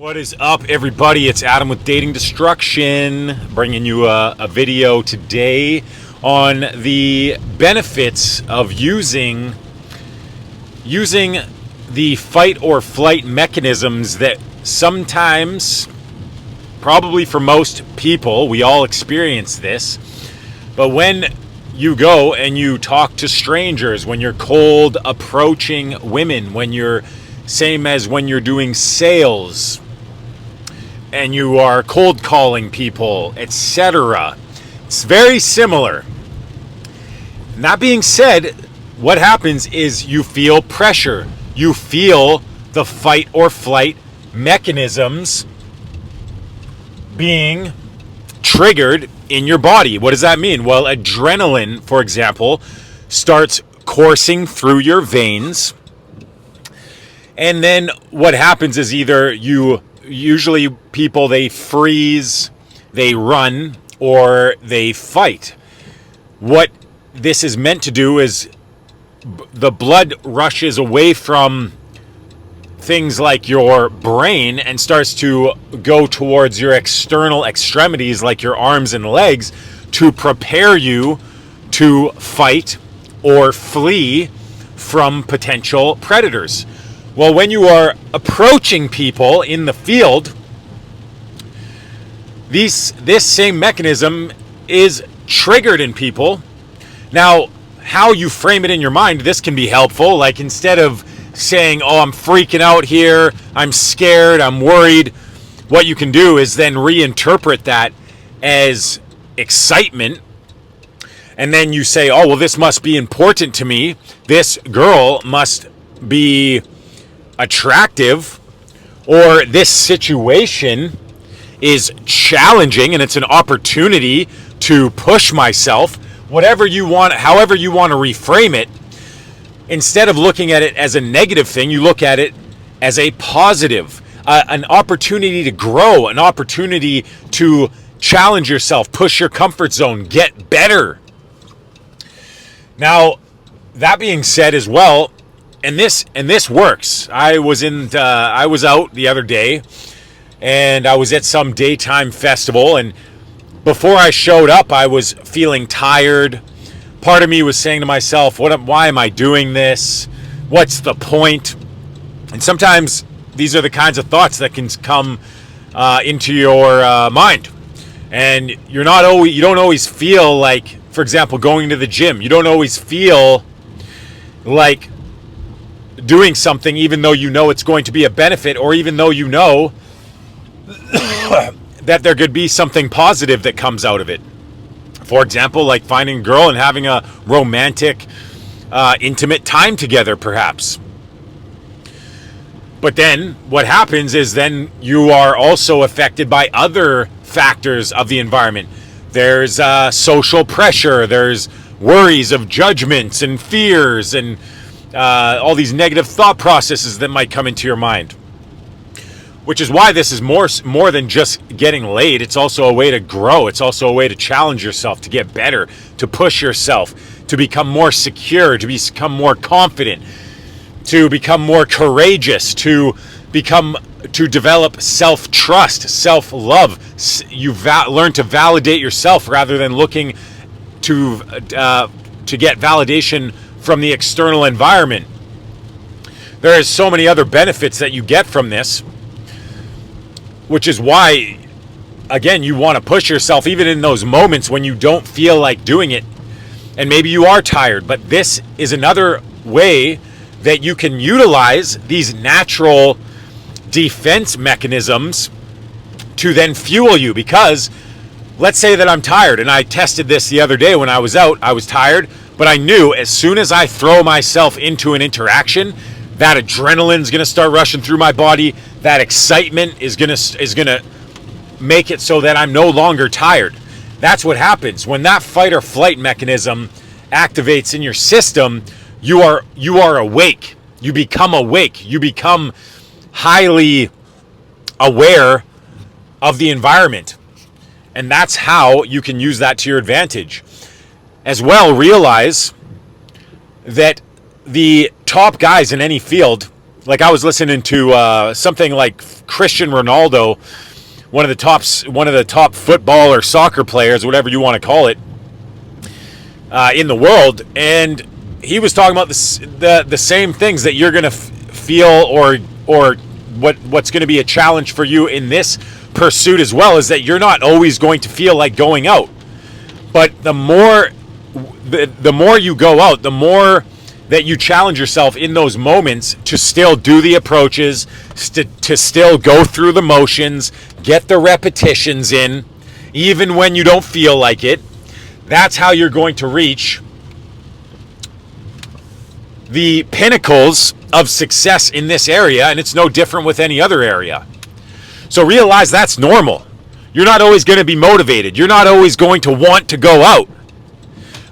What is up, everybody? It's Adam with Dating Destruction, bringing you a video today on the benefits of using the fight or flight mechanisms that sometimes, probably for most people, we all experience this. But when you go and you talk to strangers, when you're cold approaching women, when you're same as when you're doing sales and you are cold calling people, etc. It's very similar. And that being said, what happens is you feel pressure. You feel the fight or flight mechanisms being triggered in your body. What does that mean? Well, adrenaline, for example, starts coursing through your veins. And then what happens is usually people, they freeze, they run, or they fight. What this is meant to do is the blood rushes away from things like your brain and starts to go towards your external extremities like your arms and legs to prepare you to fight or flee from potential predators. Well, when you are approaching people in the field, this same mechanism is triggered in people. Now, how you frame it in your mind, this can be helpful. Like, instead of saying, oh, I'm freaking out here, I'm scared, I'm worried, what you can do is then reinterpret that as excitement. And then you say, oh, well, this must be important to me. This girl must be attractive, or this situation is challenging and it's an opportunity to push myself. Whatever you want, however you want to reframe it, instead of looking at it as a negative thing, you look at it as a positive, an opportunity to grow, an opportunity to challenge yourself, push your comfort zone, get better. Now, that being said as well, and this works. I was out the other day, and I was at some daytime festival, and before I showed up, I was feeling tired. Part of me was saying to myself, why am I doing this? What's the point? And sometimes these are the kinds of thoughts that can come into your mind. And you don't always feel like, for example, going to the gym. You don't always feel like doing something even though you know it's going to be a benefit, or even though you know that there could be something positive that comes out of it. For example, like finding a girl and having a romantic, intimate time together, perhaps. But then what happens is then you are also affected by other factors of the environment. There's social pressure, there's worries of judgments and fears and all these negative thought processes that might come into your mind. Which is why this is more than just getting laid. It's also a way to grow. It's also a way to challenge yourself, to get better, to push yourself, to become more secure, to become more confident, to become more courageous, to develop self-trust, self-love. You learn to validate yourself rather than looking to get validation from the external environment. There is so many other benefits that you get from this, which is why, again, you want to push yourself even in those moments when you don't feel like doing it, and maybe you are tired. But this is another way that you can utilize these natural defense mechanisms to then fuel you. Because let's say that I'm tired, and I tested this the other day when I was out. I was tired, but I knew as soon as I throw myself into an interaction, that adrenaline's going to start rushing through my body. That excitement is going to make it so that I'm no longer tired. That's what happens when that fight or flight mechanism activates in your system. You are awake. You become awake. You become highly aware of the environment. And that's how you can use that to your advantage. As well, realize that the top guys in any field, like I was listening to something like Cristiano Ronaldo, one of the top football or soccer players, whatever you want to call it, in the world, and he was talking about the same things that you're going to feel, or what's going to be a challenge for you in this pursuit as well, is that you're not always going to feel like going out. But the more you go out, the more that you challenge yourself in those moments to still do the approaches, to still go through the motions, get the repetitions in, even when you don't feel like it. That's how you're going to reach the pinnacles of success in this area, and it's no different with any other area. So realize that's normal. You're not always going to be motivated. You're not always going to want to go out.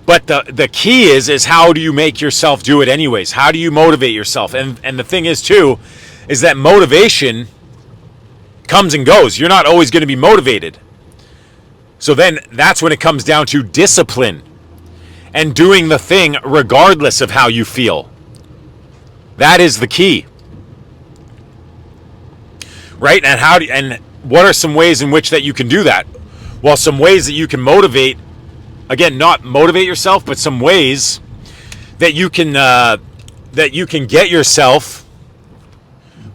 But the key is how do you make yourself do it anyways? How do you motivate yourself? And the thing is, too, is that motivation comes and goes. You're not always going to be motivated. So then that's when it comes down to discipline and doing the thing regardless of how you feel. That is the key. Right? And what are some ways in which that you can do that? Well, some ways that you can motivate, again, not motivate yourself, but some ways that you can get yourself,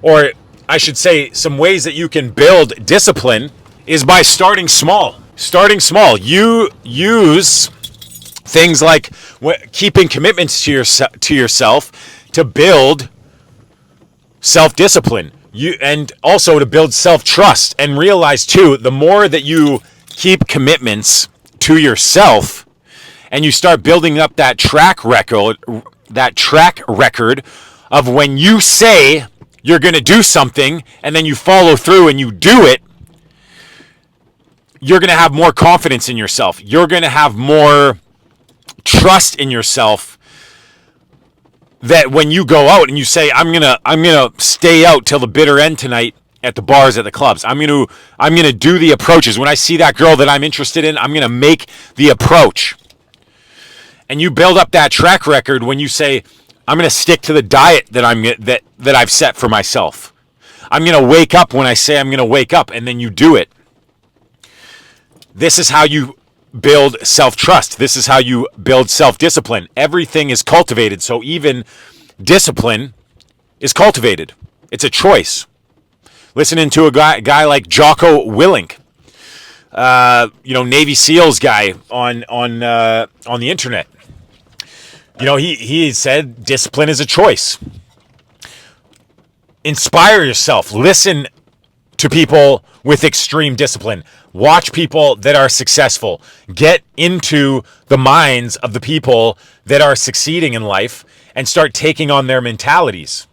or I should say, some ways that you can build discipline is by starting small. Starting small. You use things like keeping commitments to yourself to build self-discipline. And also to build self-trust, and realize too, the more that you keep commitments to yourself and you start building up that track record of when you say you're going to do something and then you follow through and you do it, you're going to have more confidence in yourself. You're going to have more trust in yourself, that when you go out and you say, I'm gonna stay out till the bitter end tonight at the bars, at the clubs. I'm gonna do the approaches. When I see that girl that I'm interested in, I'm gonna make the approach. And you build up that track record when you say, I'm gonna stick to the diet that I've set for myself. I'm gonna wake up when I say I'm gonna wake up, and then you do it. This is how you build self-trust. This is how you build self-discipline. Everything is cultivated, so even discipline is cultivated. It's a choice. Listening to a guy like Jocko Willink, Navy SEALs guy on the internet. He said discipline is a choice. Inspire yourself. Listen to people with extreme discipline. Watch people that are successful. Get into the minds of the people that are succeeding in life and start taking on their mentalities.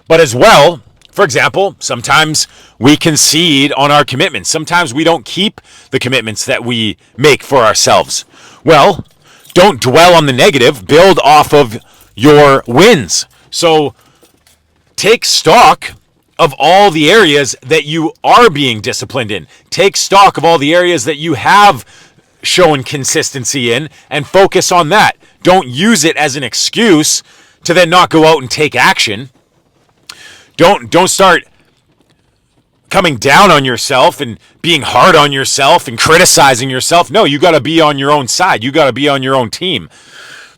But as well, for example, sometimes we concede on our commitments. Sometimes we don't keep the commitments that we make for ourselves. Well, don't dwell on the negative. Build off of your wins. So take stock of all the areas that you are being disciplined in. Take stock of all the areas that you have shown consistency in and focus on that. Don't use it as an excuse to then not go out and take action. Don't start coming down on yourself and being hard on yourself and criticizing yourself. No, you got to be on your own side. You got to be on your own team.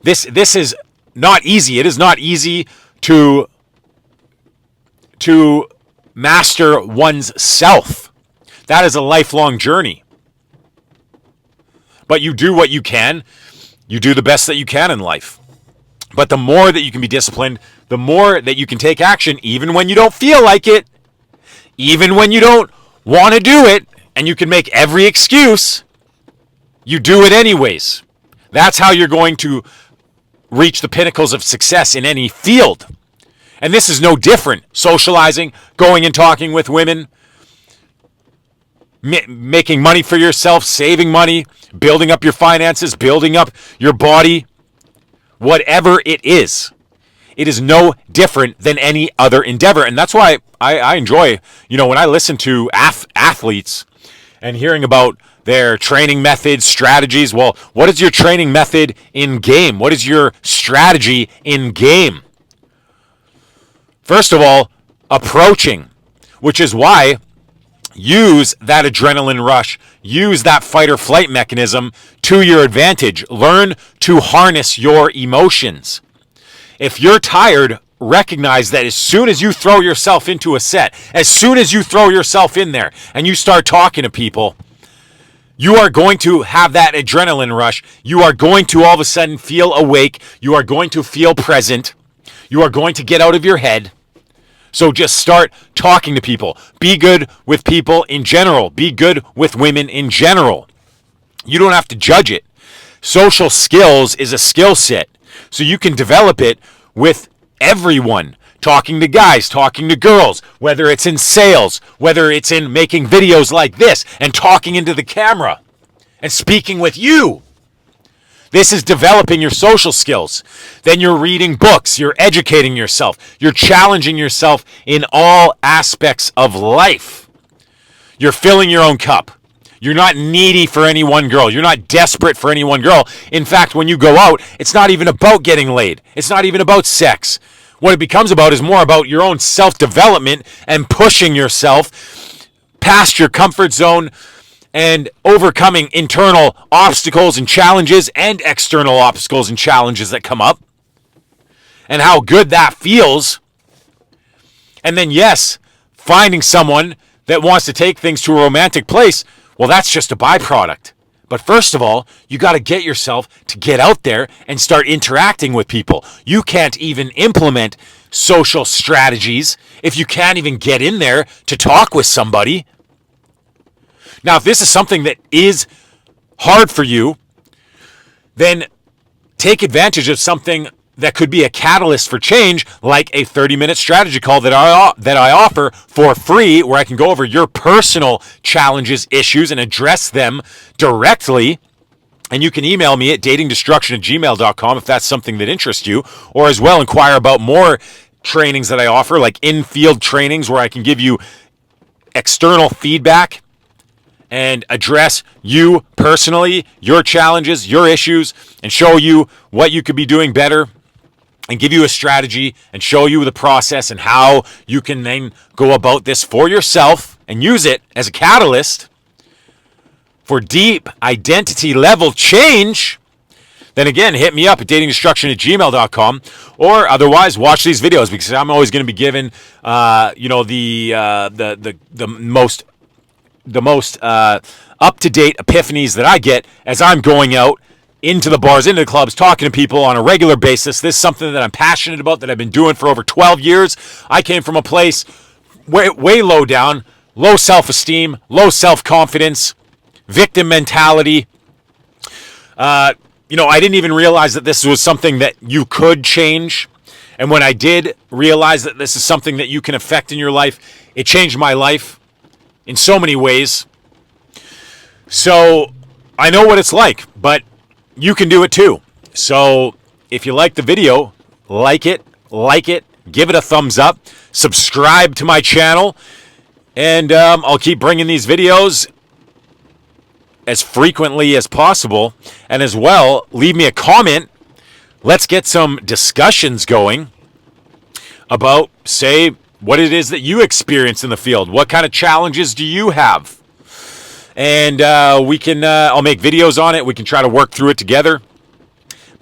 This is not easy. It is not easy to master one's self. That is a lifelong journey. But you do what you can. You do the best that you can in life. But the more that you can be disciplined, the more that you can take action, even when you don't feel like it, even when you don't want to do it, and you can make every excuse, you do it anyways. That's how you're going to reach the pinnacles of success in any field. And this is no different. Socializing, going and talking with women, making money for yourself, saving money, building up your finances, building up your body, whatever it is no different than any other endeavor. And that's why I enjoy, when I listen to athletes and hearing about their training methods, strategies. Well, what is your training method in game? What is your strategy in game? First of all, approaching, which is why use that adrenaline rush, use that fight or flight mechanism to your advantage. Learn to harness your emotions. If you're tired, recognize that as soon as you throw yourself into a set, as soon as you throw yourself in there and you start talking to people, you are going to have that adrenaline rush. You are going to all of a sudden feel awake. You are going to feel present. You are going to get out of your head. So just start talking to people. Be good with people in general. Be good with women in general. You don't have to judge it. Social skills is a skill set. So you can develop it with everyone. Talking to guys, talking to girls, whether it's in sales, whether it's in making videos like this and talking into the camera and speaking with you. This is developing your social skills. Then you're reading books, you're educating yourself, you're challenging yourself in all aspects of life. You're filling your own cup. You're not needy for any one girl. You're not desperate for any one girl. In fact, when you go out, it's not even about getting laid. It's not even about sex. What it becomes about is more about your own self-development and pushing yourself past your comfort zone and overcoming internal obstacles and challenges and external obstacles and challenges that come up, and how good that feels. And then, yes, finding someone that wants to take things to a romantic place, well, that's just a byproduct. But first of all, you got to get yourself to get out there and start interacting with people. You can't even implement social strategies if you can't even get in there to talk with somebody. Now, if this is something that is hard for you, then take advantage of something that could be a catalyst for change, like a 30-minute strategy call that I offer for free, where I can go over your personal challenges, issues, and address them directly. And you can email me at datingdestruction@gmail.com if that's something that interests you, or as well inquire about more trainings that I offer, like Infield trainings, where I can give you external feedback and address you personally, your challenges, your issues, and show you what you could be doing better, and give you a strategy and show you the process and how you can then go about this for yourself and use it as a catalyst for deep identity level change. Then again, hit me up at datingdestruction@gmail.com, or otherwise watch these videos, because I'm always going to be given the most up-to-date epiphanies that I get as I'm going out into the bars, into the clubs, talking to people on a regular basis. This is something that I'm passionate about, that I've been doing for over 12 years. I came from a place way low down, low self-esteem, low self-confidence, victim mentality. I didn't even realize that this was something that you could change. And when I did realize that this is something that you can affect in your life, it changed my life in so many ways. So I know what it's like, but you can do it too. So if you like the video, like it, give it a thumbs up, subscribe to my channel, and I'll keep bringing these videos as frequently as possible. And as well, leave me a comment. Let's get some discussions going about, say, what it is that you experience in the field. What kind of challenges do you have? And we can, I'll make videos on it. We can try to work through it together.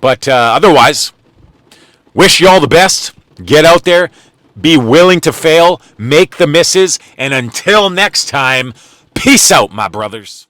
But otherwise, wish you all the best. Get out there. Be willing to fail. Make the misses. And until next time, peace out, my brothers.